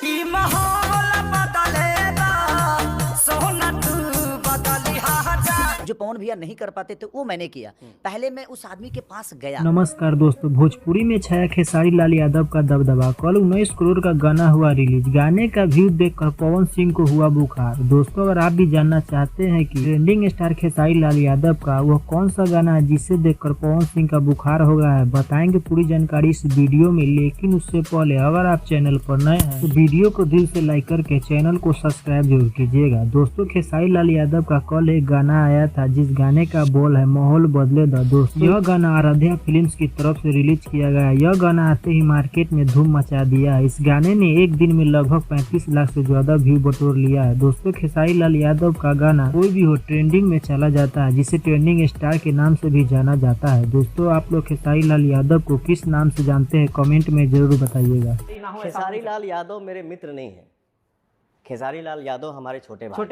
ई माहौल बदलेगा सोना तू बदली जा। जो पवन भैया नहीं कर पाते थे वो मैंने किया। पहले मैं उस आदमी के पास गया। नमस्कार दोस्तों, भोजपुरी में छाया खेसारी लाल यादव का दबदबा। कल 19 करोड़ का गाना हुआ रिलीज। गाने का व्यू देखकर पवन सिंह को हुआ बुखार। दोस्तों, अगर आप भी जानना चाहते हैं कि ट्रेंडिंग स्टार खेसारी लाल यादव का वह कौन सा गाना है जिसे देखकर पवन सिंह का बुखार हो गया है, बताएंगे पूरी जानकारी इस वीडियो में। लेकिन उससे पहले अगर आप चैनल पर नए हैं तो वीडियो को दिल से लाइक करके चैनल को सब्सक्राइब जरूर कीजिएगा। दोस्तों, खेसारी लाल यादव का कल एक गाना आया था जिस गाने का बोल है माहौल बदले दा। दोस्तों, यह गाना आराध्या फिल्म्स की तरफ से रिलीज किया गया है। यह गाना आते ही मार्केट में धूम मचा दिया है। इस गाने ने एक दिन में लगभग 35 लाख से ज्यादा व्यू बटोर लिया है। दोस्तों, खेसारी लाल यादव का गाना कोई भी हो ट्रेंडिंग में चला जाता है, जिसे ट्रेंडिंग स्टार के नाम से भी जाना जाता है। दोस्तों, आप लोग खेसारी लाल यादव को किस नाम से जानते हैं कमेंट में जरूर बताइएगा। खेसारी लाल यादव मेरे मित्र नहीं है। खेसारी लाल यादव हमारे छोटे भाई।